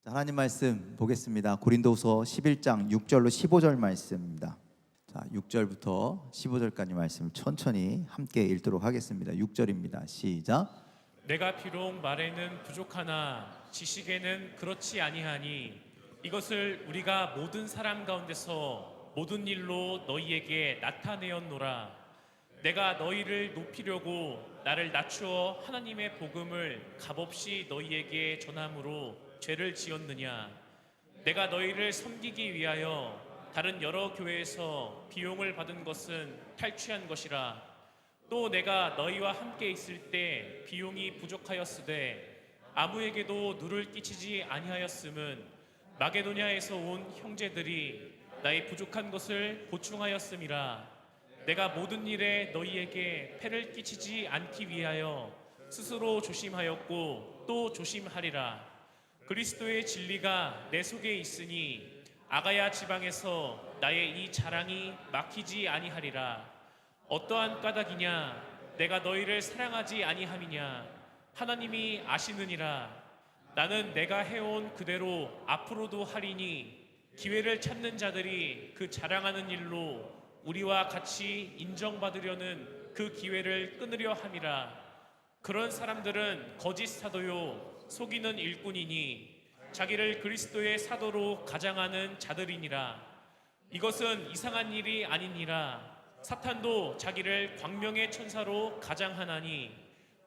하나님 말씀 보겠습니다. 고린도후서 11장 6절로 15절 말씀입니다. 자, 6절부터 15절까지 말씀을 천천히 함께 읽도록 하겠습니다. 6절입니다. 시작. 내가 비록 말에는 부족하나 지식에는 그렇지 아니하니 이것을 우리가 모든 사람 가운데서 모든 일로 너희에게 나타내었노라. 내가 너희를 높이려고 나를 낮추어 하나님의 복음을 값없이 너희에게 전함으로 죄를 지었느냐? 내가 너희를 섬기기 위하여 다른 여러 교회에서 비용을 받은 것은 탈취한 것이라. 또 내가 너희와 함께 있을 때 비용이 부족하였으되 아무에게도 누를 끼치지 아니하였음은 마게도냐에서 온 형제들이 나의 부족한 것을 보충하였음이라. 내가 모든 일에 너희에게 폐를 끼치지 않기 위하여 스스로 조심하였고 또 조심하리라. 그리스도의 진리가 내 속에 있으니 아가야 지방에서 나의 이 자랑이 막히지 아니하리라. 어떠한 까닭이냐? 내가 너희를 사랑하지 아니함이냐? 하나님이 아시느니라. 나는 내가 해온 그대로 앞으로도 하리니 기회를 찾는 자들이 그 자랑하는 일로 우리와 같이 인정받으려는 그 기회를 끊으려 함이라. 그런 사람들은 거짓 사도요 속이는 일꾼이니 자기를 그리스도의 사도로 가장하는 자들이니라. 이것은 이상한 일이 아니니라. 사탄도 자기를 광명의 천사로 가장하나니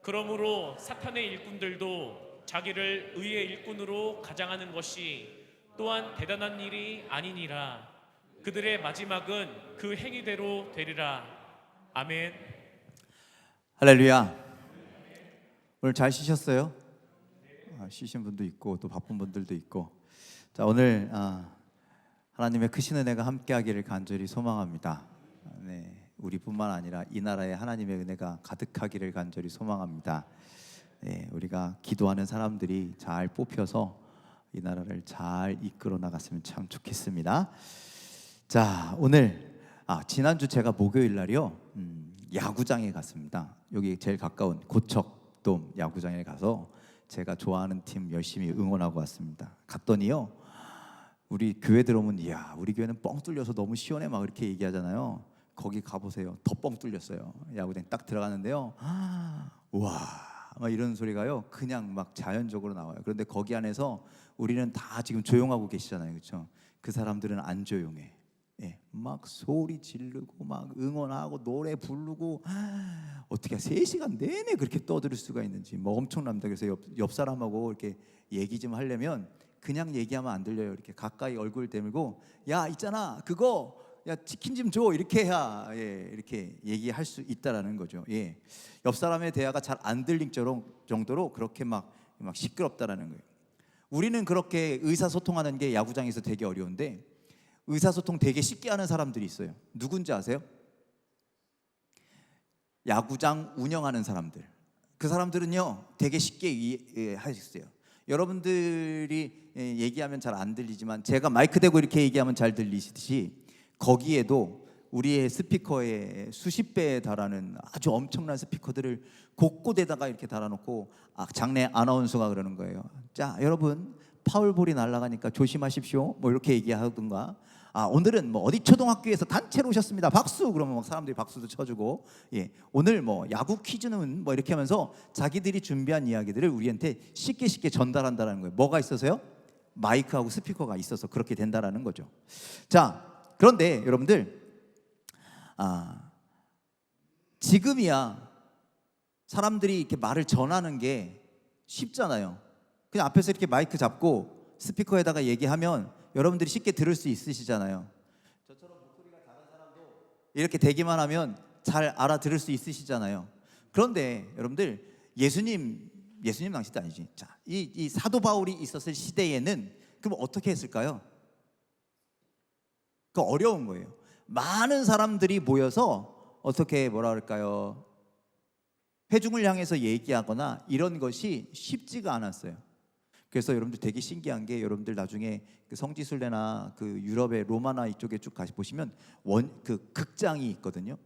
그러므로 사탄의 일꾼들도 자기를 의의 일꾼으로 가장하는 것이 또한 대단한 일이 아니니라. 그들의 마지막은 그 행위대로 되리라. 아멘. 할렐루야. 오늘 잘 쉬셨어요? 쉬신 분도 있고 또 바쁜 분들도 있고. 자, 오늘 하나님의 크신 은혜가 함께하기를 간절히 소망합니다. 네, 우리뿐만 아니라 이 나라에 하나님의 은혜가 가득하기를 간절히 소망합니다. 네, 우리가 기도하는 사람들이 잘 뽑혀서 이 나라를 잘 이끌어 나갔으면 참 좋겠습니다. 자, 오늘 지난주 제가 목요일 날이요 야구장에 갔습니다. 여기 제일 가까운 고척돔 야구장에 가서 제가 좋아하는 팀 열심히 응원하고 왔습니다. 갔더니요, 우리 교회 들어오면 이야, 우리 교회는 뻥 뚫려서 너무 시원해 막 이렇게 얘기하잖아요. 거기 가보세요. 더 뻥 뚫렸어요. 야구장 딱 들어가는데요, 와, 막 이런 소리가요 그냥 막 자연적으로 나와요. 그런데 거기 안에서 우리는 다 지금 조용하고 계시잖아요, 그렇죠? 그 사람들은 안 조용해. 예, 막 소리 지르고 막 응원하고 노래 부르고 어떻게 3시간 내내 그렇게 떠들 수가 있는지 뭐 엄청납니다. 그래서 옆 사람하고 이렇게 얘기 좀 하려면 그냥 얘기하면 안 들려요. 이렇게 가까이 얼굴 대밀고 야 있잖아 그거 야 치킨 좀 줘 이렇게 해야 이렇게 얘기할 수 있다라는 거죠. 예, 옆 사람의 대화가 잘 안 들릴 정도로 그렇게 막 시끄럽다라는 거예요. 우리는 그렇게 의사소통하는 게 야구장에서 되게 어려운데 의사소통 되게 쉽게 하는 사람들이 있어요. 누군지 아세요? 야구장 운영하는 사람들. 그 사람들은요 되게 쉽게 이해하셨어요. 여러분들이 얘기하면 잘 안 들리지만 제가 마이크 대고 이렇게 얘기하면 잘 들리시듯이 거기에도 우리의 스피커에 수십 배에 달하는 아주 엄청난 스피커들을 곳곳에다가 이렇게 달아놓고 장내 아나운서가 그러는 거예요. 자, 여러분 파울볼이 날아가니까 조심하십시오. 뭐 이렇게 얘기하든가. 오늘은 뭐 어디 초등학교에서 단체로 오셨습니다. 박수. 그러면 막 사람들이 박수도 쳐주고. 예, 오늘 뭐 야구 퀴즈는 뭐 이렇게 하면서 자기들이 준비한 이야기들을 우리한테 쉽게 전달한다는 거예요. 뭐가 있어서요? 마이크하고 스피커가 있어서 그렇게 된다라는 거죠. 자, 그런데 여러분들 지금이야 사람들이 이렇게 말을 전하는 게 쉽잖아요. 그냥 앞에서 이렇게 마이크 잡고 스피커에다가 얘기하면 여러분들이 쉽게 들을 수 있으시잖아요. 저처럼 목소리가 작은 사람도 이렇게 대기만 하면 잘 알아들을 수 있으시잖아요. 그런데 여러분들 예수님 당시도 아니지. 자, 이 사도 바울이 있었을 시대에는 그럼 어떻게 했을까요? 그 어려운 거예요. 많은 사람들이 모여서 어떻게 뭐라 그럴까요? 회중을 향해서 얘기하거나 이런 것이 쉽지가 않았어요. 그래서 여러분들 되게 신기한 게 여러분들 나중에 그 성지순례나 그 유럽의 로마나 이쪽에 쭉 가시 보시면 그 극장이 있거든요.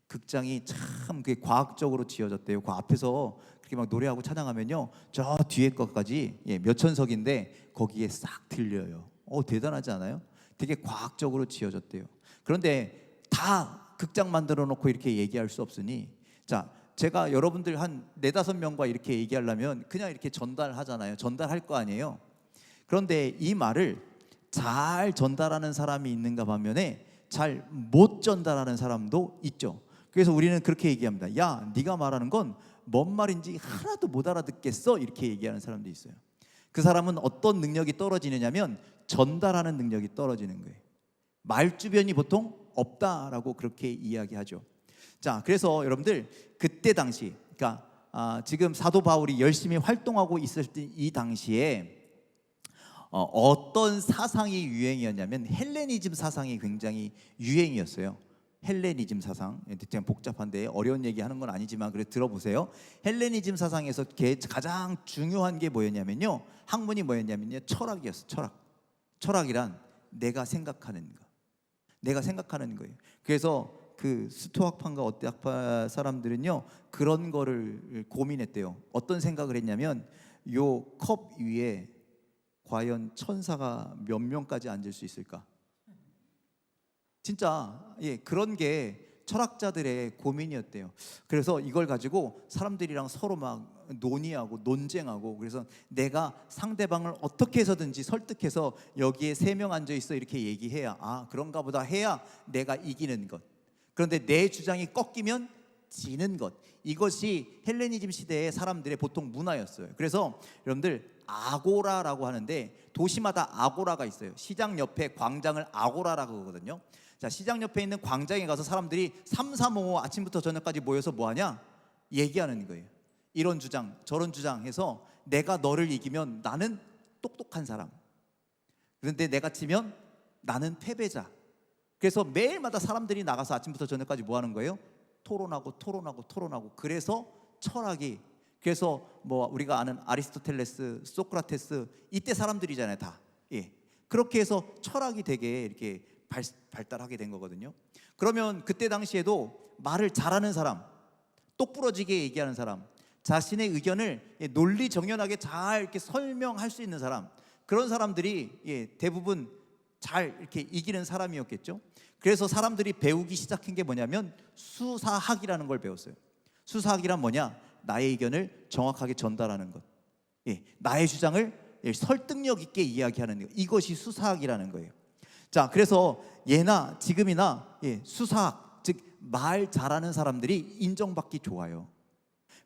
극장이 참 그게 과학적으로 지어졌대요. 그 앞에서 그렇게 막 노래하고 찬양하면요, 저 뒤에 것까지 몇 천석인데 거기에 싹 들려요. 대단하지 않아요? 되게 과학적으로 지어졌대요. 그런데 다 극장 만들어 놓고 이렇게 얘기할 수 없으니, 자, 제가 여러분들 한 4-5명과 이렇게 얘기하려면 그냥 이렇게 전달하잖아요. 전달할 거 아니에요. 그런데 이 말을 잘 전달하는 사람이 있는가 반면에 잘 못 전달하는 사람도 있죠. 그래서 우리는 그렇게 얘기합니다. 야, 네가 말하는 건 뭔 말인지 하나도 못 알아듣겠어, 이렇게 얘기하는 사람도 있어요. 그 사람은 어떤 능력이 떨어지느냐면 전달하는 능력이 떨어지는 거예요. 말주변이 보통 없다라고 그렇게 이야기하죠. 자, 그래서 여러분들 그때 당시, 그러니까 지금 사도 바울이 열심히 활동하고 있을 때 이 당시에 어떤 사상이 유행이었냐면 헬레니즘 사상이 굉장히 유행이었어요. 헬레니즘 사상, 되게 복잡한데 어려운 얘기하는 건 아니지만 그래 들어보세요. 헬레니즘 사상에서 가장 중요한 게 뭐였냐면요, 학문이 뭐였냐면요, 철학이었어. 철학이란 내가 생각하는 거, 내가 생각하는 거예요. 그래서 그 스토학파인가 어때학파 사람들은요, 그런 거를 고민했대요. 어떤 생각을 했냐면, 요 컵 위에 과연 천사가 몇 명까지 앉을 수 있을까? 진짜 그런 게 철학자들의 고민이었대요. 그래서 이걸 가지고 사람들이랑 서로 막 논의하고 논쟁하고, 그래서 내가 상대방을 어떻게 해서든지 설득해서 여기에 3명 앉아 있어 이렇게 얘기해야, 그런가 보다 해야 내가 이기는 것. 그런데 내 주장이 꺾이면 지는 것. 이것이 헬레니즘 시대의 사람들의 보통 문화였어요. 그래서 여러분들 아고라라고 하는데, 도시마다 아고라가 있어요. 시장 옆에 광장을 아고라라고 하거든요. 자, 시장 옆에 있는 광장에 가서 사람들이 3, 4, 5 아침부터 저녁까지 모여서 뭐 하냐? 얘기하는 거예요. 이런 주장 저런 주장 해서 내가 너를 이기면 나는 똑똑한 사람, 그런데 내가 지면 나는 패배자. 그래서 매일마다 사람들이 나가서 아침부터 저녁까지 뭐 하는 거예요? 토론하고. 그래서 철학이, 그래서 뭐 우리가 아는 아리스토텔레스, 소크라테스, 이때 사람들이잖아요, 다. 그렇게 해서 철학이 되게 이렇게 발달하게 된 거거든요. 그러면 그때 당시에도 말을 잘하는 사람, 똑부러지게 얘기하는 사람, 자신의 의견을 논리정연하게 잘 이렇게 설명할 수 있는 사람, 그런 사람들이 대부분 잘 이렇게 이기는 사람이었겠죠. 그래서 사람들이 배우기 시작한 게 뭐냐면 수사학이라는 걸 배웠어요. 수사학이란 뭐냐? 나의 의견을 정확하게 전달하는 것, 나의 주장을 설득력 있게 이야기하는 것, 이것이 수사학이라는 거예요. 자, 그래서 예나 지금이나 수사학, 즉 말 잘하는 사람들이 인정받기 좋아요.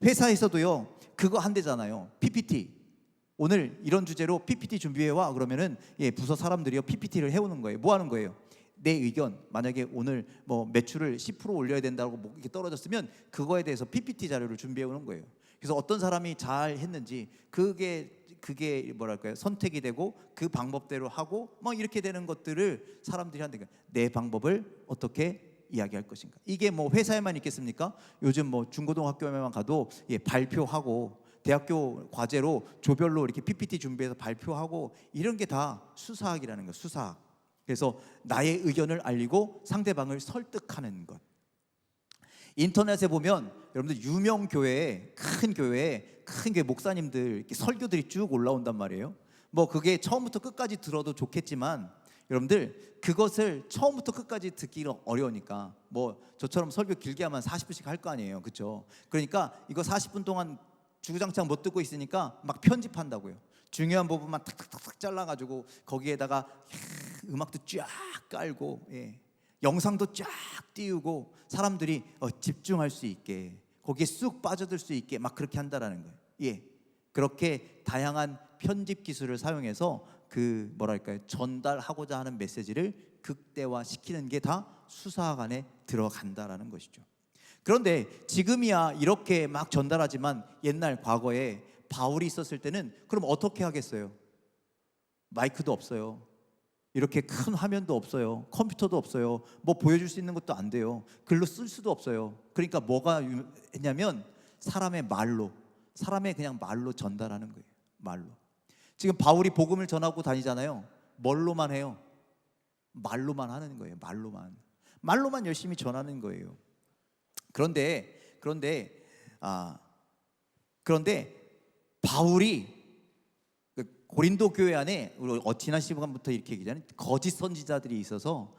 회사에서도요, 그거 한대잖아요. PPT. 오늘 이런 주제로 PPT 준비해와 그러면은 부서 사람들이요 PPT를 해오는 거예요. 뭐 하는 거예요? 내 의견, 만약에 오늘 뭐 매출을 10% 올려야 된다고 뭐 이렇게 떨어졌으면 그거에 대해서 PPT 자료를 준비해 오는 거예요. 그래서 어떤 사람이 잘 했는지 그게 뭐랄까요, 선택이 되고 그 방법대로 하고 막 이렇게 되는 것들을 사람들이 한다니까. 내 방법을 어떻게 이야기할 것인가. 이게 뭐 회사에만 있겠습니까? 요즘 뭐 중고등학교에만 가도 발표하고, 대학교 과제로 조별로 이렇게 PPT 준비해서 발표하고, 이런 게 다 수사학이라는 거예요. 수사학. 그래서 나의 의견을 알리고 상대방을 설득하는 것. 인터넷에 보면 여러분들 유명 교회에, 큰 교회 목사님들 이렇게 설교들이 쭉 올라온단 말이에요. 뭐 그게 처음부터 끝까지 들어도 좋겠지만 여러분들 그것을 처음부터 끝까지 듣기가 어려우니까, 뭐 저처럼 설교 길게 하면 40분씩 할 거 아니에요, 그렇죠? 그러니까 이거 40분 동안 주구장창 못 듣고 있으니까 막 편집한다고요. 중요한 부분만 탁탁탁 잘라가지고 거기에다가 음악도 쫙 깔고, 영상도 쫙 띄우고 사람들이 집중할 수 있게, 거기에 쑥 빠져들 수 있게 막 그렇게 한다라는 거예요. 그렇게 다양한 편집 기술을 사용해서 그 뭐랄까요, 전달하고자 하는 메시지를 극대화시키는 게 다 수사학 안에 들어간다라는 것이죠. 그런데 지금이야 이렇게 막 전달하지만 옛날 과거에 바울이 있었을 때는 그럼 어떻게 하겠어요? 마이크도 없어요. 이렇게 큰 화면도 없어요. 컴퓨터도 없어요. 뭐 보여줄 수 있는 것도 안 돼요. 글로 쓸 수도 없어요. 그러니까 뭐가 했냐면 사람의 그냥 말로 전달하는 거예요. 말로. 지금 바울이 복음을 전하고 다니잖아요. 뭘로만 해요? 말로만 하는 거예요. 말로만 열심히 전하는 거예요. 그런데 바울이 그 고린도 교회 안에 우리 지난 시간부터 이렇게 얘기하는 거짓 선지자들이 있어서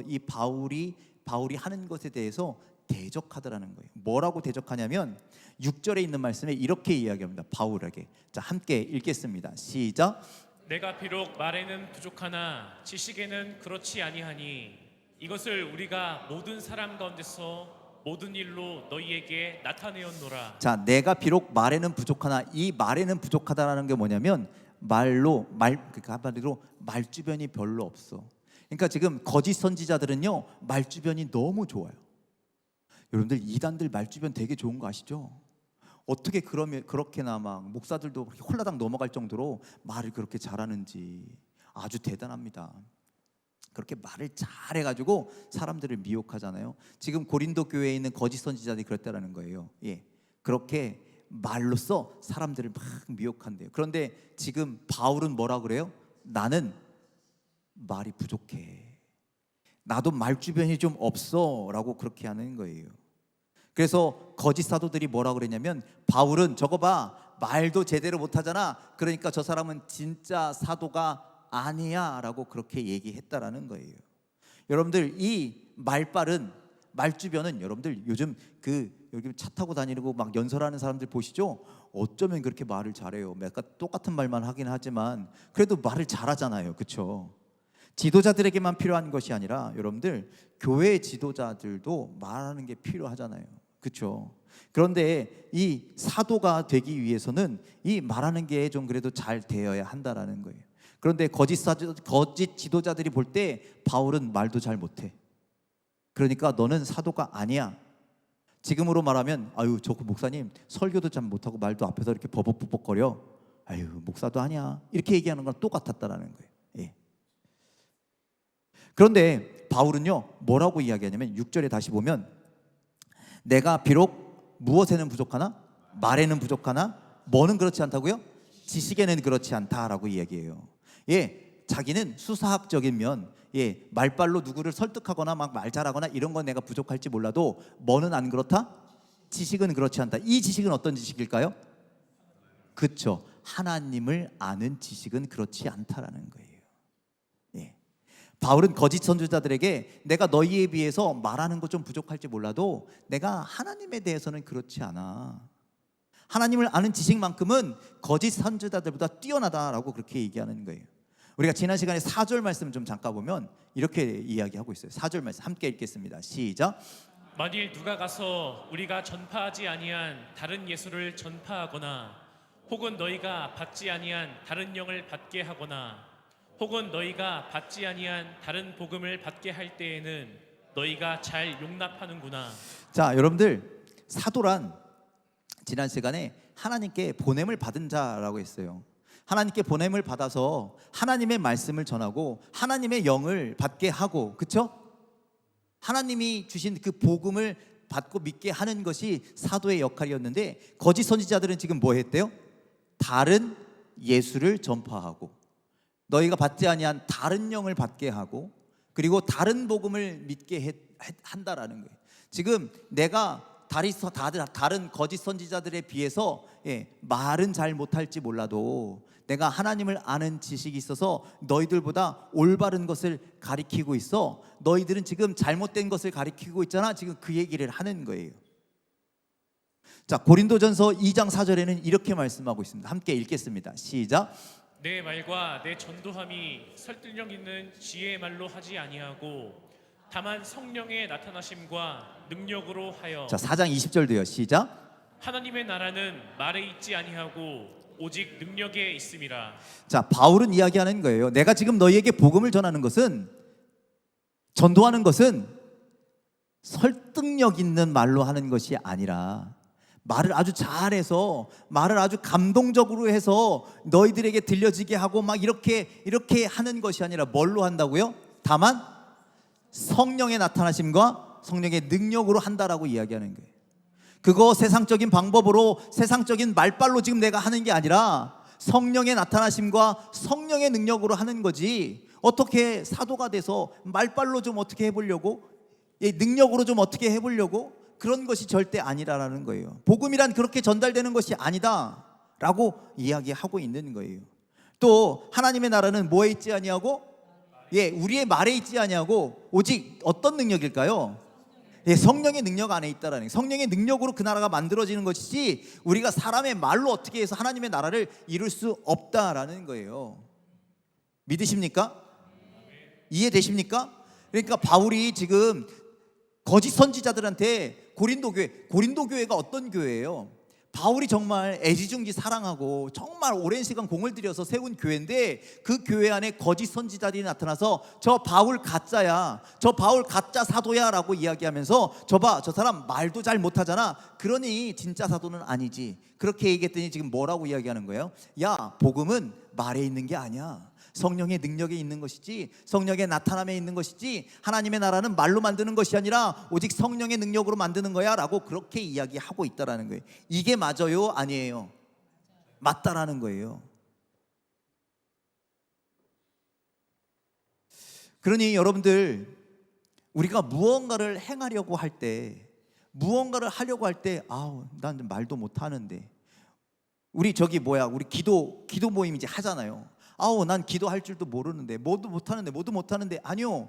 이 바울이 하는 것에 대해서 대적하더라는 거예요. 뭐라고 대적하냐면 6절에 있는 말씀에 이렇게 이야기합니다. 바울에게. 자, 함께 읽겠습니다. 시작. 내가 비록 말에는 부족하나 지식에는 그렇지 아니하니 이것을 우리가 모든 사람 가운데서 모든 일로 너희에게 나타내었노라. 자, 내가 비록 말에는 부족하나, 이 말에는 부족하다라는 게 뭐냐면 그러니까 한마디로 말주변이 별로 없어. 그러니까 지금 거짓 선지자들은요 말주변이 너무 좋아요. 여러분들 이단들 말주변 되게 좋은 거 아시죠? 어떻게 그렇게나 막 목사들도 홀라당 넘어갈 정도로 말을 그렇게 잘하는지 아주 대단합니다. 그렇게 말을 잘해가지고 사람들을 미혹하잖아요. 지금 고린도 교회에 있는 거짓 선지자들이 그랬다라는 거예요. 예, 그렇게 말로써 사람들을 막 미혹한대요. 그런데 지금 바울은 뭐라 그래요? 나는 말이 부족해. 나도 말주변이 좀 없어라고 그렇게 하는 거예요. 그래서 거짓 사도들이 뭐라 그랬냐면 바울은 저거 봐 말도 제대로 못하잖아. 그러니까 저 사람은 진짜 사도가 아니야 라고 그렇게 얘기했다라는 거예요. 여러분들 이 말주변은 여러분들 요즘 여기 차 타고 다니고 막 연설하는 사람들 보시죠? 어쩌면 그렇게 말을 잘해요. 약간 똑같은 말만 하긴 하지만 그래도 말을 잘하잖아요. 그렇죠? 지도자들에게만 필요한 것이 아니라 여러분들 교회 지도자들도 말하는 게 필요하잖아요. 그렇죠? 그런데 이 사도가 되기 위해서는 이 말하는 게 좀 그래도 잘 되어야 한다라는 거예요. 그런데 거짓 지도자들이 볼 때 바울은 말도 잘 못해. 그러니까 너는 사도가 아니야. 지금으로 말하면 아유 저 목사님 설교도 잘 못하고 말도 앞에서 이렇게 버벅버벅거려. 아유 목사도 아니야. 이렇게 얘기하는 건 똑같았다라는 거예요. 예. 그런데 바울은요 뭐라고 이야기하냐면 6절에 다시 보면 내가 비록 무엇에는 부족하나 말에는 부족하나 뭐는 그렇지 않다고요? 지식에는 그렇지 않다라고 이야기해요. 예, 자기는 수사학적인 면, 예, 말빨로 누구를 설득하거나 막 말 잘하거나 이런 건 내가 부족할지 몰라도 뭐는 안 그렇다? 지식은 그렇지 않다. 이 지식은 어떤 지식일까요? 그렇죠. 하나님을 아는 지식은 그렇지 않다라는 거예요. 예. 바울은 거짓 선지자들에게 내가 너희에 비해서 말하는 것 좀 부족할지 몰라도 내가 하나님에 대해서는 그렇지 않아. 하나님을 아는 지식만큼은 거짓 선지자들보다 뛰어나다라고 그렇게 얘기하는 거예요. 우리가 지난 시간에 4절 말씀 좀 잠깐 보면 이렇게 이야기하고 있어요. 4절 말씀 함께 읽겠습니다. 시작. 만일 누가 가서 우리가 전파하지 아니한 다른 예수를 전파하거나 혹은 너희가 받지 아니한 다른 영을 받게 하거나 혹은 너희가 받지 아니한 다른 복음을 받게 할 때에는 너희가 잘 용납하는구나. 자, 여러분들 사도란 지난 시간에 하나님께 보냄을 받은 자라고 했어요. 하나님께 보냄을 받아서 하나님의 말씀을 전하고 하나님의 영을 받게 하고, 그렇죠? 하나님이 주신 그 복음을 받고 믿게 하는 것이 사도의 역할이었는데 거짓 선지자들은 지금 뭐 했대요? 다른 예수를 전파하고 너희가 받지 아니한 다른 영을 받게 하고 그리고 다른 복음을 믿게 한다라는 거예요. 지금 내가 다른 거짓 선지자들에 비해서 말은 잘 못할지 몰라도 내가 하나님을 아는 지식이 있어서 너희들보다 올바른 것을 가리키고 있어. 너희들은 지금 잘못된 것을 가리키고 있잖아. 지금 그 얘기를 하는 거예요. 자, 고린도전서 2장 4절에는 이렇게 말씀하고 있습니다. 함께 읽겠습니다. 시작. 내 말과 내 전도함이 설득력 있는 지혜의 말로 하지 아니하고 다만 성령의 나타나심과 능력으로 하여. 자, 4장 20절도요. 시작. 하나님의 나라는 말에 있지 아니하고 오직 능력에 있음이라. 자, 바울은 이야기하는 거예요. 내가 지금 너희에게 복음을 전하는 것은, 전도하는 것은 설득력 있는 말로 하는 것이 아니라 말을 아주 잘해서 말을 아주 감동적으로 해서 너희들에게 들려지게 하고 막 이렇게 하는 것이 아니라 뭘로 한다고요? 다만 성령의 나타나심과 성령의 능력으로 한다라고 이야기하는 거예요. 그거 세상적인 방법으로 세상적인 말빨로 지금 내가 하는 게 아니라 성령의 나타나심과 성령의 능력으로 하는 거지. 어떻게 사도가 돼서 말빨로 좀 어떻게 해보려고 능력으로 좀 어떻게 해보려고 그런 것이 절대 아니라는 거예요. 복음이란 그렇게 전달되는 것이 아니다라고 이야기하고 있는 거예요. 또 하나님의 나라는 뭐에 있지 아니하고 우리의 말에 있지 아니하고 오직 어떤 능력일까요? 성령의 능력 안에 있다라는 거예요. 성령의 능력으로 그 나라가 만들어지는 것이지 우리가 사람의 말로 어떻게 해서 하나님의 나라를 이룰 수 없다라는 거예요. 믿으십니까? 이해되십니까? 그러니까 바울이 지금 거짓 선지자들한테 고린도 교회가 어떤 교회예요? 바울이 정말 애지중지 사랑하고 정말 오랜 시간 공을 들여서 세운 교회인데 그 교회 안에 거짓 선지자들이 나타나서 저 바울 가짜야, 저 바울 가짜 사도야 라고 이야기하면서 저 사람 말도 잘 못하잖아, 그러니 진짜 사도는 아니지, 그렇게 얘기했더니 지금 뭐라고 이야기하는 거예요? 야, 복음은 말에 있는 게 아니야. 성령의 능력에 있는 것이지, 성령의 나타남에 있는 것이지, 하나님의 나라는 말로 만드는 것이 아니라 오직 성령의 능력으로 만드는 거야 라고 그렇게 이야기하고 있다라는 거예요. 이게 맞아요? 아니에요? 맞다라는 거예요. 그러니 여러분들, 우리가 무언가를 행하려고 할 때, 무언가를 하려고 할 때, 난 말도 못하는데, 우리 우리 기도 모임 이제 하잖아요. 난 기도할 줄도 모르는데, 뭐도 못하는데. 아니요,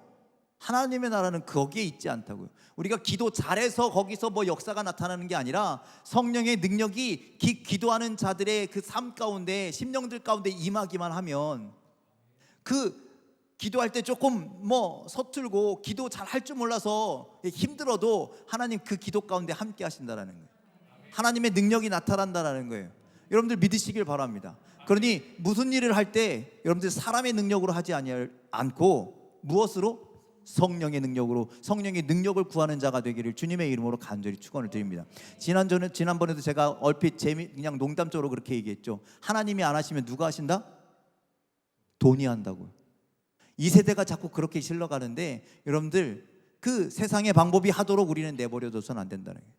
하나님의 나라는 거기에 있지 않다고요. 우리가 기도 잘해서 거기서 뭐 역사가 나타나는 게 아니라 성령의 능력이 기도하는 자들의 그 삶 가운데, 심령들 가운데 임하기만 하면, 그 기도할 때 조금 서툴고 기도 잘 할 줄 몰라서 힘들어도 하나님 그 기도 가운데 함께 하신다라는 거예요. 하나님의 능력이 나타난다라는 거예요. 여러분들 믿으시길 바랍니다. 그러니 무슨 일을 할 때 여러분들 사람의 능력으로 하지 않고 무엇으로? 성령의 능력으로, 성령의 능력을 구하는 자가 되기를 주님의 이름으로 간절히 축원을 드립니다. 지난번에도 제가 얼핏 그냥 농담적으로 그렇게 얘기했죠. 하나님이 안 하시면 누가 하신다? 돈이 한다고요. 이 세대가 자꾸 그렇게 실러가는데, 여러분들 그 세상의 방법이 하도록 우리는 내버려둬서는 안 된다는 거예요.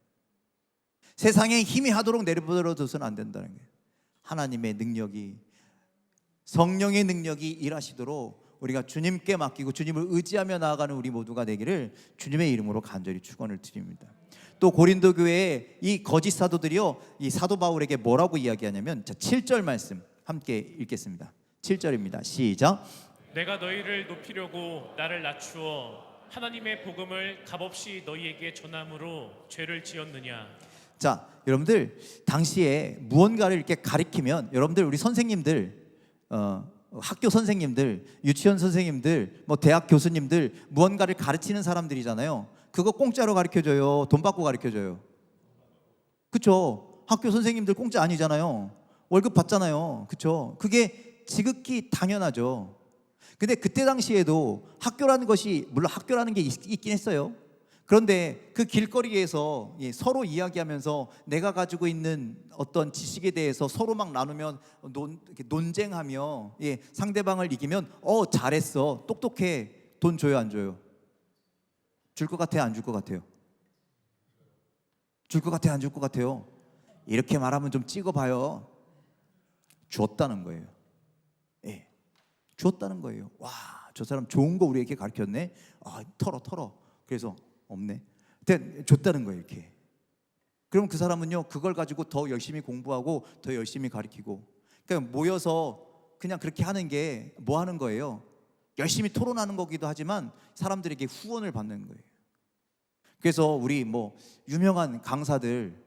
세상의 힘이 하도록 내버려둬서는 안 된다는 거예요. 하나님의 능력이, 성령의 능력이 일하시도록 우리가 주님께 맡기고 주님을 의지하며 나아가는 우리 모두가 되기를 주님의 이름으로 간절히 축원을 드립니다. 또 고린도 교회의 이 거짓 사도들이요, 이 사도 바울에게 뭐라고 이야기하냐면, 7절 말씀 함께 읽겠습니다. 7절입니다. 시작. 내가 너희를 높이려고 나를 낮추어 하나님의 복음을 값없이 너희에게 전함으로 죄를 지었느냐. 자, 여러분들 당시에 무언가를 이렇게 가리키면, 여러분들 우리 선생님들, 학교 선생님들, 유치원 선생님들, 대학 교수님들, 무언가를 가르치는 사람들이잖아요. 그거 공짜로 가르쳐줘요? 돈 받고 가르쳐줘요? 그쵸? 학교 선생님들 공짜 아니잖아요. 월급 받잖아요. 그쵸? 그게 지극히 당연하죠. 근데 그때 당시에도 학교라는 것이, 물론 학교라는 게 있긴 했어요. 그런데 그 길거리에서 서로 이야기하면서 내가 가지고 있는 어떤 지식에 대해서 서로 막 나누면, 논쟁하며 상대방을 이기면 잘했어, 똑똑해, 돈 줘요 안 줘요? 줄 것 같아요 안 줄 것 같아요? 줄 것 같아요 안 줄 것 같아요? 이렇게 말하면 좀 찍어봐요. 줬다는 거예요. 줬다는 거예요. 와, 저 사람 좋은 거 우리에게 가르쳤네. 털어. 그래서 없네. 근데 줬다는 거예요, 이렇게. 그럼 그 사람은요, 그걸 가지고 더 열심히 공부하고 더 열심히 가르치고, 그러니까 모여서 그냥 그렇게 하는 게 뭐 하는 거예요? 열심히 토론하는 거기도 하지만 사람들에게 후원을 받는 거예요. 그래서 우리 유명한 강사들에게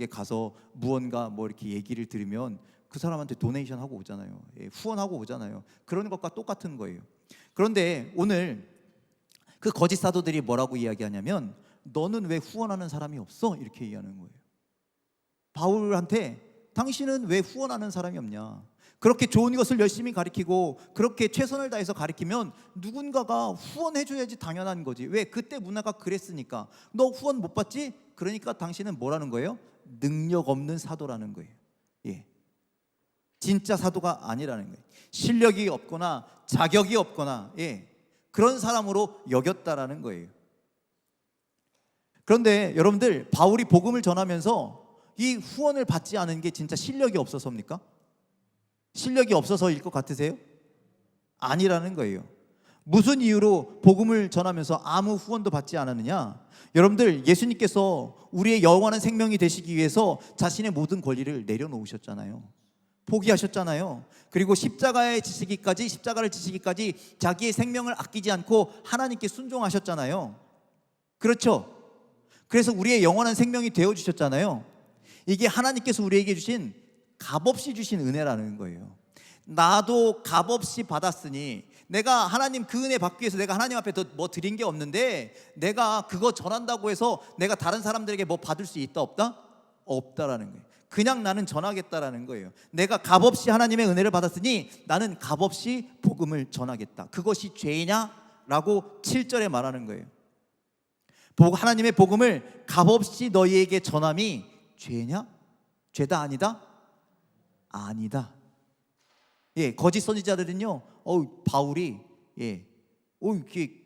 가서 무언가 이렇게 얘기를 들으면 그 사람한테 도네이션 하고 오잖아요. 후원하고 오잖아요. 그런 것과 똑같은 거예요. 그런데 오늘 그 거짓 사도들이 뭐라고 이야기하냐면, 너는 왜 후원하는 사람이 없어? 이렇게 얘기하는 거예요. 바울한테 당신은 왜 후원하는 사람이 없냐? 그렇게 좋은 것을 열심히 가르치고 그렇게 최선을 다해서 가르치면 누군가가 후원해줘야지 당연한 거지. 왜? 그때 문화가 그랬으니까. 너 후원 못 받지? 그러니까 당신은 뭐라는 거예요? 능력 없는 사도라는 거예요. 진짜 사도가 아니라는 거예요. 실력이 없거나 자격이 없거나 그런 사람으로 여겼다라는 거예요. 그런데 여러분들, 바울이 복음을 전하면서 이 후원을 받지 않은 게 진짜 실력이 없어서입니까? 실력이 없어서일 것 같으세요? 아니라는 거예요. 무슨 이유로 복음을 전하면서 아무 후원도 받지 않았느냐? 여러분들, 예수님께서 우리의 영원한 생명이 되시기 위해서 자신의 모든 권리를 내려놓으셨잖아요. 포기하셨잖아요. 그리고 십자가를 지시기까지 자기의 생명을 아끼지 않고 하나님께 순종하셨잖아요. 그렇죠? 그래서 우리의 영원한 생명이 되어주셨잖아요. 이게 하나님께서 우리에게 주신 값없이 주신 은혜라는 거예요. 나도 값없이 받았으니, 내가 하나님 그 은혜 받기 위해서 내가 하나님 앞에 더 뭐 드린 게 없는데, 내가 그거 전한다고 해서 내가 다른 사람들에게 뭐 받을 수 있다 없다? 없다라는 거예요. 그냥 나는 전하겠다라는 거예요. 내가 값없이 하나님의 은혜를 받았으니 나는 값없이 복음을 전하겠다. 그것이 죄냐? 라고 7절에 말하는 거예요. 하나님의 복음을 값없이 너희에게 전함이 죄냐? 죄다 아니다? 아니다. 예, 거짓 선지자들은요, 바울이 이렇게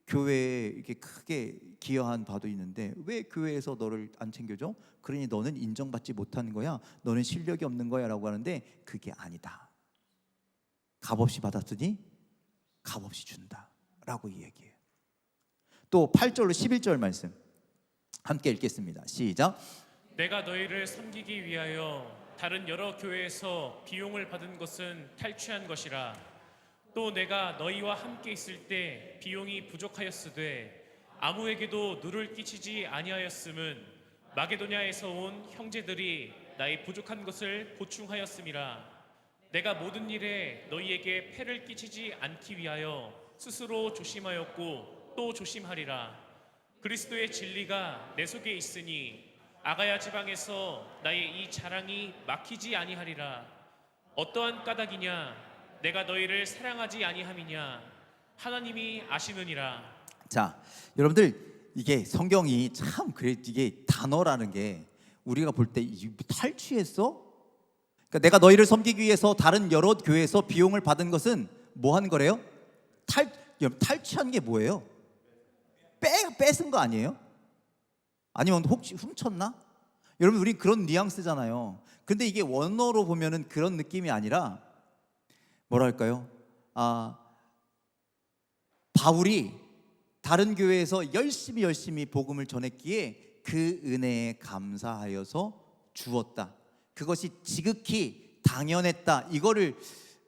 교회에 이렇게 크게 기여한 바도 있는데 왜 교회에서 너를 안 챙겨줘? 그러니 너는 인정받지 못하는 거야. 너는 실력이 없는 거야라고 하는데 그게 아니다. 값없이 받았으니 값없이 준다라고 이야기해요. 또 8절로 11절 말씀 함께 읽겠습니다. 시작. 내가 너희를 섬기기 위하여 다른 여러 교회에서 비용을 받은 것은 탈취한 것이라. 또 내가 너희와 함께 있을 때 비용이 부족하였으되 아무에게도 누를 끼치지 아니하였음은 마게도냐에서 온 형제들이 나의 부족한 것을 보충하였음이라. 내가 모든 일에 너희에게 폐를 끼치지 않기 위하여 스스로 조심하였고 또 조심하리라. 그리스도의 진리가 내 속에 있으니 아가야 지방에서 나의 이 자랑이 막히지 아니하리라. 어떠한 까닭이냐? 내가 너희를 사랑하지 아니함이냐? 하나님이 아시느니라. 자, 여러분들, 이게 성경이 참 그래, 이게 단어라는 게 우리가 볼 때 탈취했어? 그러니까 내가 너희를 섬기기 위해서 다른 여러 교회에서 비용을 받은 것은 뭐 한 거래요? 탈취한 게 뭐예요? 뺏은 거 아니에요? 아니면 혹시 훔쳤나? 여러분, 우리 그런 뉘앙스잖아요. 근데 이게 원어로 보면은 그런 느낌이 아니라 뭐랄까요? 바울이 다른 교회에서 열심히 복음을 전했기에 그 은혜에 감사하여서 주었다. 그것이 지극히 당연했다. 이거를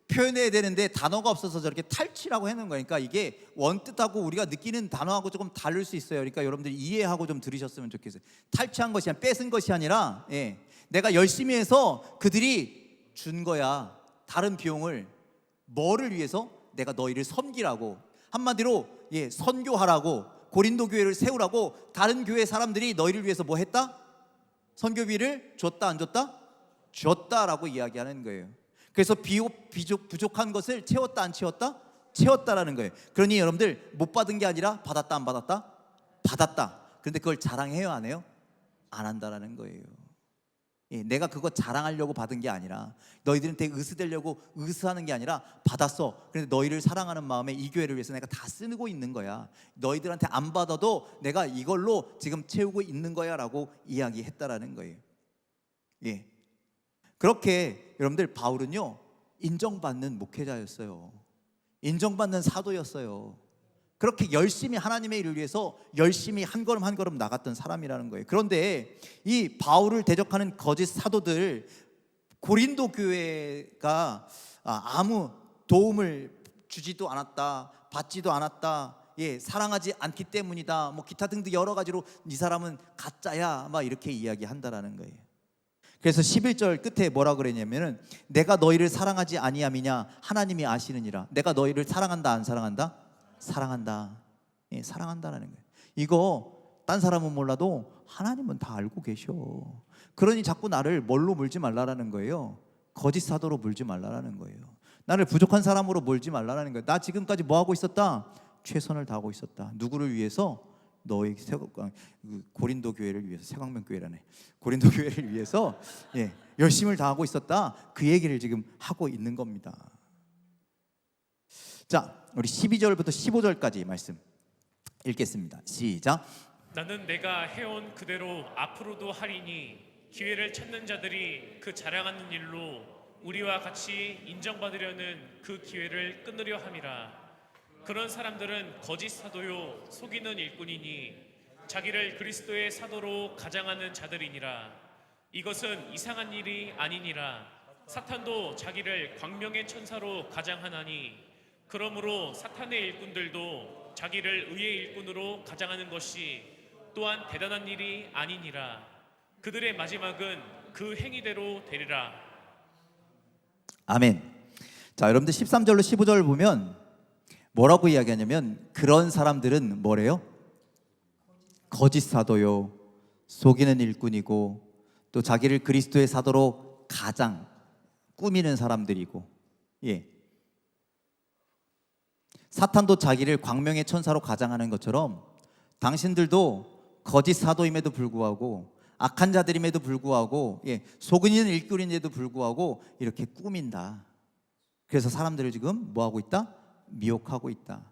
표현해야 되는데 단어가 없어서 저렇게 탈취라고 해놓은 거니까 이게 원뜻하고 우리가 느끼는 단어하고 조금 다를 수 있어요. 그러니까 여러분들이 이해하고 좀 들으셨으면 좋겠어요. 탈취한 것이 아니라 뺏은 것이 아니라 내가 열심히 해서 그들이 준 거야. 다른 비용을 뭐를 위해서? 내가 너희를 섬기라고, 한마디로 선교하라고, 고린도 교회를 세우라고 다른 교회 사람들이 너희를 위해서 뭐 했다? 선교비를 줬다 안 줬다? 줬다라고 이야기하는 거예요. 그래서 부족한 것을 채웠다 안 채웠다? 채웠다라는 거예요. 그러니 여러분들, 못 받은 게 아니라 받았다 안 받았다? 받았다. 그런데 그걸 자랑해요 안 해요? 안 한다라는 거예요. 내가 그거 자랑하려고 받은 게 아니라, 너희들한테 의스되려고 의스하는 게 아니라 받았어. 그런데 너희를 사랑하는 마음에 이 교회를 위해서 내가 다 쓰고 있는 거야. 너희들한테 안 받아도 내가 이걸로 지금 채우고 있는 거야 라고 이야기했다라는 거예요. 그렇게 여러분들, 바울은요 인정받는 목회자였어요. 인정받는 사도였어요. 그렇게 열심히 하나님의 일을 위해서 열심히 한 걸음 한 걸음 나갔던 사람이라는 거예요. 그런데 이 바울을 대적하는 거짓 사도들, 고린도 교회가 아무 도움을 주지도 않았다, 받지도 않았다, 사랑하지 않기 때문이다, 뭐 기타 등등 여러 가지로 이 사람은 가짜야, 막 이렇게 이야기한다라는 거예요. 그래서 11절 끝에 뭐라 그랬냐면은, 내가 너희를 사랑하지 아니함이냐? 하나님이 아시느니라. 내가 너희를 사랑한다 안 사랑한다? 사랑한다. 사랑한다라는 거예요. 이거 딴 사람은 몰라도 하나님은 다 알고 계셔. 그러니 자꾸 나를 뭘로 물지 말라라는 거예요. 거짓 사도로 물지 말라라는 거예요. 나를 부족한 사람으로 몰지 말라라는 거예요. 나 지금까지 뭐 하고 있었다? 최선을 다하고 있었다. 누구를 위해서? 너희 고린도 교회를 위해서, 세광명 교회라네. 고린도 교회를 위해서 열심을 다하고 있었다. 그 얘기를 지금 하고 있는 겁니다. 자, 우리 12절부터 15절까지 말씀 읽겠습니다. 시작. 나는 내가 해온 그대로 앞으로도 하리니 기회를 찾는 자들이 그 자랑하는 일로 우리와 같이 인정받으려는 그 기회를 끊으려 함이라. 그런 사람들은 거짓 사도요 속이는 일꾼이니 자기를 그리스도의 사도로 가장하는 자들이니라. 이것은 이상한 일이 아니니라. 사탄도 자기를 광명의 천사로 가장하나니 그러므로 사탄의 일꾼들도 자기를 의의 일꾼으로 가장하는 것이 또한 대단한 일이 아니니라. 그들의 마지막은 그 행위대로 되리라. 아멘. 자, 여러분들 13절로 15절을 보면 뭐라고 이야기하냐면 그런 사람들은 뭐래요? 거짓 사도요, 속이는 일꾼이고 또 자기를 그리스도의 사도로 가장 꾸미는 사람들이고, 예, 사탄도 자기를 광명의 천사로 가장하는 것처럼 당신들도 거짓 사도임에도 불구하고 악한 자들임에도 불구하고, 예, 속이는 일꾼인데도 불구하고 이렇게 꾸민다. 그래서 사람들을 지금 뭐하고 있다? 미혹하고 있다.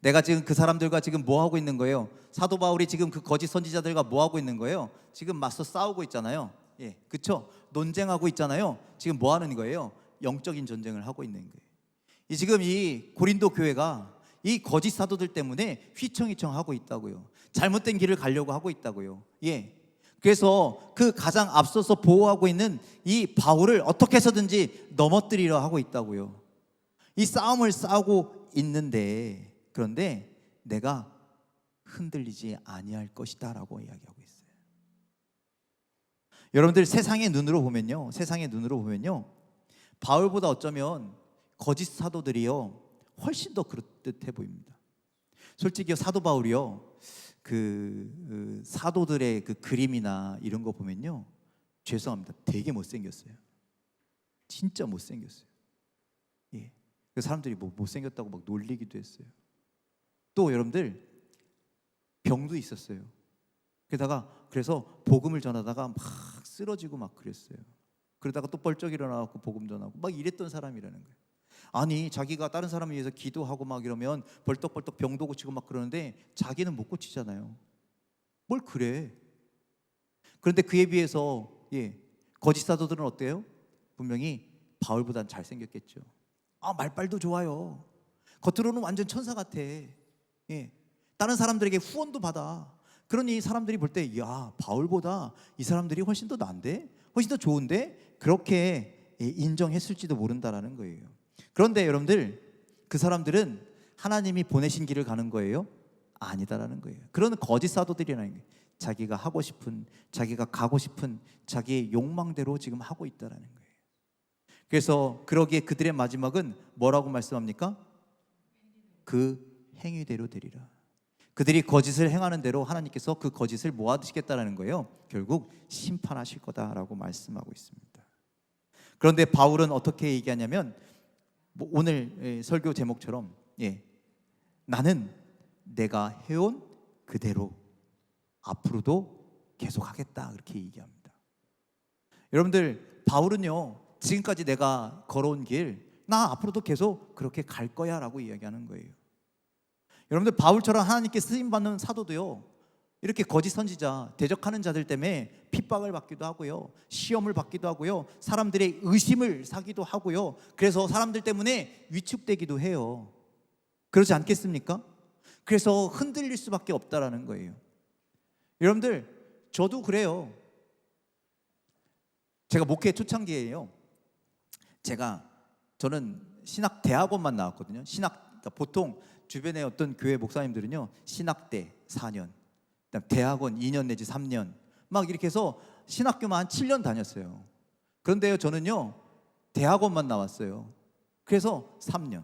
내가 지금 그 사람들과 지금 뭐하고 있는 거예요? 사도 바울이 지금 그 거짓 선지자들과 뭐하고 있는 거예요? 지금 맞서 싸우고 있잖아요. 예, 그쵸? 논쟁하고 있잖아요. 지금 뭐 하는 거예요? 영적인 전쟁을 하고 있는 거예요. 지금 이 고린도 교회가 이 거짓 사도들 때문에 휘청휘청하고 있다고요. 잘못된 길을 가려고 하고 있다고요. 예. 그래서 그 가장 앞서서 보호하고 있는 이 바울을 어떻게 해서든지 넘어뜨리려 하고 있다고요. 이 싸움을 싸우고 있는데, 그런데 내가 흔들리지 아니할 것이다 라고 이야기하고 있어요. 여러분들 세상의 눈으로 보면요, 세상의 눈으로 보면요, 바울보다 어쩌면 거짓 사도들이요 훨씬 더 그럴듯해 보입니다. 솔직히 사도 바울이요, 그 사도들의 그 그림이나 이런 거 보면요, 죄송합니다, 되게 못생겼어요. 진짜 못생겼어요. 예, 그 사람들이 뭐 못생겼다고 막 놀리기도 했어요. 또 여러분들 병도 있었어요. 그래서 복음을 전하다가 막 쓰러지고 막 그랬어요. 그러다가 또 벌쩍 일어나고 복음 전하고 막 이랬던 사람이라는 거예요. 아니, 자기가 다른 사람을 위해서 기도하고 막 이러면 벌떡벌떡 병도 고치고 막 그러는데 자기는 못 고치잖아요. 뭘 그래? 그런데 그에 비해서, 예, 거짓 사도들은 어때요? 분명히 바울보단 잘생겼겠죠. 아, 말빨도 좋아요. 겉으로는 완전 천사 같아. 예, 다른 사람들에게 후원도 받아. 그러니 사람들이 볼 때, 야, 바울보다 이 사람들이 훨씬 더 나은데, 훨씬 더 좋은데, 그렇게 인정했을지도 모른다라는 거예요. 그런데 여러분들, 그 사람들은 하나님이 보내신 길을 가는 거예요? 아니다라는 거예요. 그런 거짓 사도들이라는 거예요. 자기가 하고 싶은, 자기가 가고 싶은 자기의 욕망대로 지금 하고 있다라는 거예요. 그래서 그러기에 그들의 마지막은 뭐라고 말씀합니까? 그 행위대로 되리라. 그들이 거짓을 행하는 대로 하나님께서 그 거짓을 모아두시겠다라는 거예요. 결국 심판하실 거다라고 말씀하고 있습니다. 그런데 바울은 어떻게 얘기하냐면, 뭐 오늘 설교 제목처럼, 예, 나는 내가 해온 그대로 앞으로도 계속하겠다, 그렇게 얘기합니다. 여러분들, 바울은요, 지금까지 내가 걸어온 길, 나 앞으로도 계속 그렇게 갈 거야 라고 이야기하는 거예요. 여러분들, 바울처럼 하나님께 쓰임받는 사도도요, 이렇게 거짓 선지자, 대적하는 자들 때문에 핍박을 받기도 하고요, 시험을 받기도 하고요, 사람들의 의심을 사기도 하고요, 그래서 사람들 때문에 위축되기도 해요. 그러지 않겠습니까? 그래서 흔들릴 수밖에 없다라는 거예요. 여러분들, 저도 그래요. 제가 목회 초창기에요, 저는 신학대학원만 나왔거든요. 그러니까 보통 주변에 어떤 교회 목사님들은요, 신학대 4년, 대학원 2년 내지 3년 막 이렇게 해서 신학교만 한 7년 다녔어요. 그런데요, 저는요, 대학원만 나왔어요. 그래서 3년.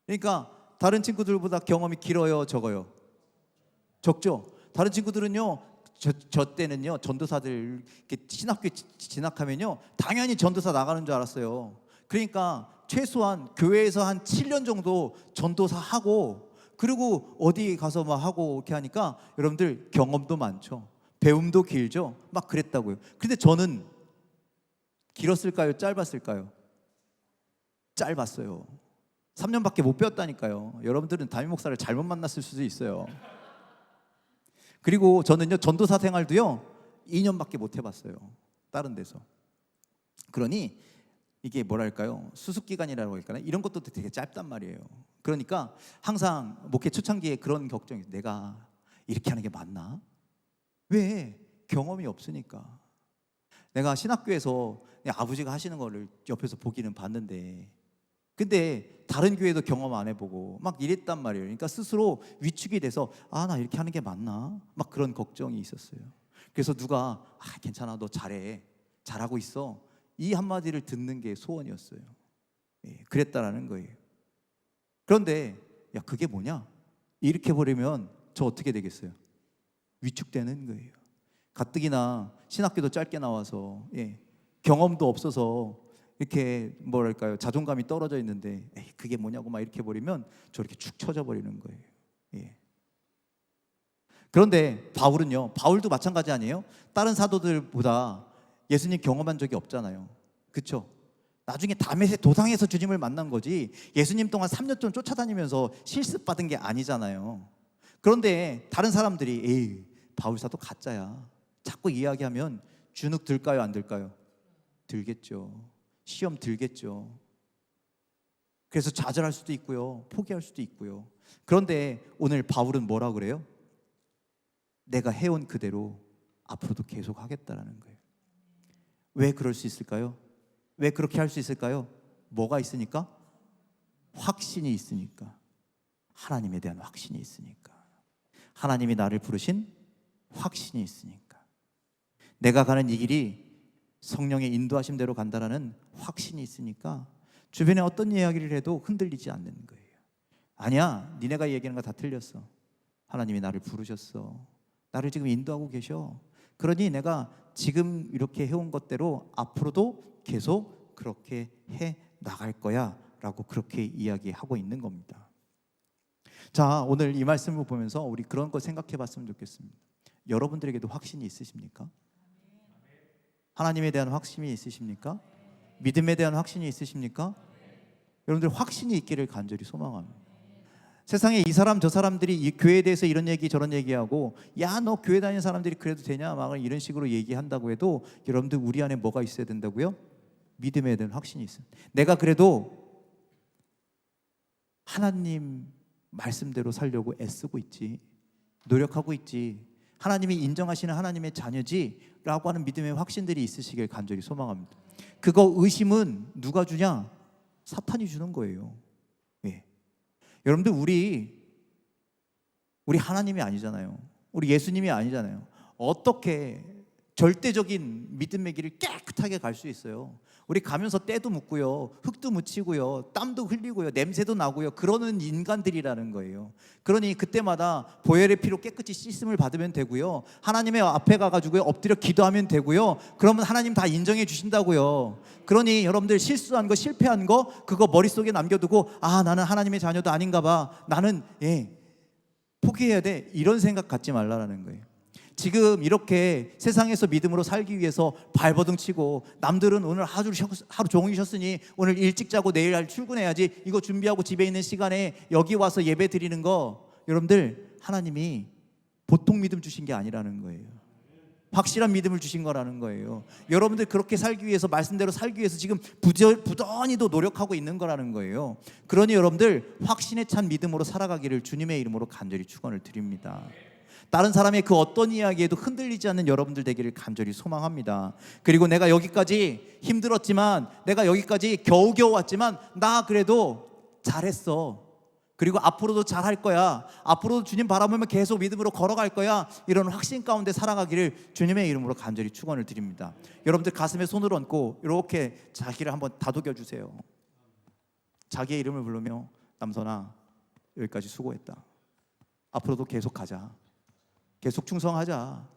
그러니까 다른 친구들보다 경험이 길어요, 적어요? 적죠? 다른 친구들은요, 저 때는요, 전도사들 이렇게 신학교에 진학하면요, 당연히 전도사 나가는 줄 알았어요. 그러니까 최소한 교회에서 한 7년 정도 전도사 하고, 그리고 어디 가서 막 하고 이렇게 하니까 여러분들 경험도 많죠. 배움도 길죠. 막 그랬다고요. 근데 저는 길었을까요? 짧았을까요? 짧았어요. 3년밖에 못 배웠다니까요. 여러분들은 담임 목사를 잘못 만났을 수도 있어요. 그리고 저는요, 전도사 생활도요 2년밖에 못 해봤어요, 다른 데서. 그러니 이게 뭐랄까요? 수습 기간이라고 할까요? 이런 것도 되게 짧단 말이에요. 그러니까 항상 목회 초창기에 그런 걱정이, 내가 이렇게 하는 게 맞나? 왜? 경험이 없으니까. 내가 신학교에서 아버지가 하시는 거를 옆에서 보기는 봤는데, 근데 다른 교회도 경험 안 해보고 막 이랬단 말이에요. 그러니까 스스로 위축이 돼서 나 이렇게 하는 게 맞나? 막 그런 걱정이 있었어요. 그래서 누가 괜찮아, 너 잘해, 잘하고 있어, 이 한마디를 듣는 게 소원이었어요. 그랬다라는 거예요. 그런데 그게 뭐냐? 이렇게 버리면 저 어떻게 되겠어요? 위축되는 거예요. 가뜩이나 신학교도 짧게 나와서 경험도 없어서 이렇게 뭐랄까요, 자존감이 떨어져 있는데 그게 뭐냐고 막 이렇게 버리면 저렇게 축 처져 버리는 거예요. 그런데 바울도 마찬가지 아니에요? 다른 사도들보다 예수님 경험한 적이 없잖아요. 그렇죠? 나중에 다메섹 도상에서 주님을 만난 거지, 예수님 동안 3년 좀 쫓아다니면서 실습받은 게 아니잖아요. 그런데 다른 사람들이 바울 사도 가짜야, 자꾸 이야기하면 주눅 들까요, 안 들까요? 들겠죠. 시험 들겠죠. 그래서 좌절할 수도 있고요, 포기할 수도 있고요. 그런데 오늘 바울은 뭐라 그래요? 내가 해온 그대로 앞으로도 계속 하겠다라는 거예요. 왜 그럴 수 있을까요? 왜 그렇게 할 수 있을까요? 뭐가 있으니까? 확신이 있으니까. 하나님에 대한 확신이 있으니까. 하나님이 나를 부르신 확신이 있으니까. 내가 가는 이 길이 성령의 인도하심대로 간다라는 확신이 있으니까 주변에 어떤 이야기를 해도 흔들리지 않는 거예요. 아니야, 니네가 얘기하는 거 다 틀렸어. 하나님이 나를 부르셨어. 나를 지금 인도하고 계셔. 그러니 내가 지금 이렇게 해온 것대로 앞으로도 계속 그렇게 해 나갈 거야 라고 그렇게 이야기하고 있는 겁니다. 자, 오늘 이 말씀을 보면서 우리 그런 거 생각해 봤으면 좋겠습니다. 여러분들에게도 확신이 있으십니까? 하나님에 대한 확신이 있으십니까? 믿음에 대한 확신이 있으십니까? 여러분들 확신이 있기를 간절히 소망합니다. 세상에 이 사람 저 사람들이 이 교회에 대해서 이런 얘기 저런 얘기하고, 야, 너 교회 다니는 사람들이 그래도 되냐 막 이런 식으로 얘기한다고 해도 여러분들 우리 안에 뭐가 있어야 된다고요? 믿음에 대한 확신이 있어요. 내가 그래도 하나님 말씀대로 살려고 애쓰고 있지, 노력하고 있지, 하나님이 인정하시는 하나님의 자녀지 라고 하는 믿음의 확신들이 있으시길 간절히 소망합니다. 그거 의심은 누가 주냐? 사탄이 주는 거예요. 여러분들 우리 하나님이 아니잖아요. 우리 예수님이 아니잖아요. 어떻게 절대적인 믿음의 길을 깨끗하게 갈 수 있어요? 우리 가면서 때도 묻고요, 흙도 묻히고요, 땀도 흘리고요, 냄새도 나고요, 그러는 인간들이라는 거예요. 그러니 그때마다 보혈의 피로 깨끗이 씻음을 받으면 되고요, 하나님의 앞에 가가지고 엎드려 기도하면 되고요, 그러면 하나님 다 인정해 주신다고요. 그러니 여러분들 실수한 거, 실패한 거, 그거 머릿속에 남겨두고 나는 하나님의 자녀도 아닌가 봐, 나는 포기해야 돼, 이런 생각 갖지 말라라는 거예요. 지금 이렇게 세상에서 믿음으로 살기 위해서 발버둥 치고, 남들은 오늘 하루 종일 쉬었으니 오늘 일찍 자고 내일 출근해야지, 이거 준비하고 집에 있는 시간에 여기 와서 예배 드리는 거, 여러분들 하나님이 보통 믿음 주신 게 아니라는 거예요. 확실한 믿음을 주신 거라는 거예요. 여러분들 그렇게 살기 위해서, 말씀대로 살기 위해서 지금 부단히도 노력하고 있는 거라는 거예요. 그러니 여러분들 확신에 찬 믿음으로 살아가기를 주님의 이름으로 간절히 축원을 드립니다. 다른 사람의 그 어떤 이야기에도 흔들리지 않는 여러분들 되기를 간절히 소망합니다. 그리고 내가 여기까지 힘들었지만, 내가 여기까지 겨우겨우 왔지만 나 그래도 잘했어, 그리고 앞으로도 잘할 거야, 앞으로도 주님 바라보며 계속 믿음으로 걸어갈 거야, 이런 확신 가운데 살아가기를 주님의 이름으로 간절히 축원을 드립니다. 여러분들 가슴에 손을 얹고 이렇게 자기를 한번 다독여 주세요. 자기의 이름을 부르며, 남선아 여기까지 수고했다, 앞으로도 계속 가자, 계속 충성하자,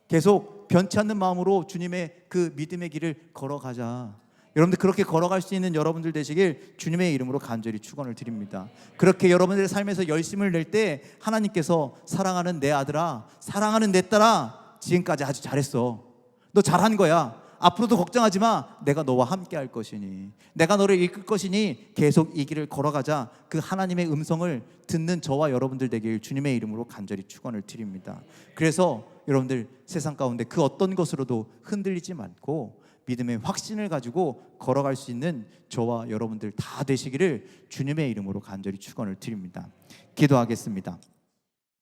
계속 변치 않는 마음으로 주님의 그 믿음의 길을 걸어가자. 여러분들 그렇게 걸어갈 수 있는 여러분들 되시길 주님의 이름으로 간절히 축원을 드립니다. 그렇게 여러분들의 삶에서 열심을 낼 때 하나님께서 사랑하는 내 아들아, 사랑하는 내 딸아, 지금까지 아주 잘했어, 너 잘한 거야, 앞으로도 걱정하지 마, 내가 너와 함께 할 것이니, 내가 너를 이끌 것이니 계속 이 길을 걸어가자. 그 하나님의 음성을 듣는 저와 여러분들 되길 주님의 이름으로 간절히 축원을 드립니다. 그래서 여러분들 세상 가운데 그 어떤 것으로도 흔들리지 않고 믿음의 확신을 가지고 걸어갈 수 있는 저와 여러분들 다 되시기를 주님의 이름으로 간절히 축원을 드립니다. 기도하겠습니다.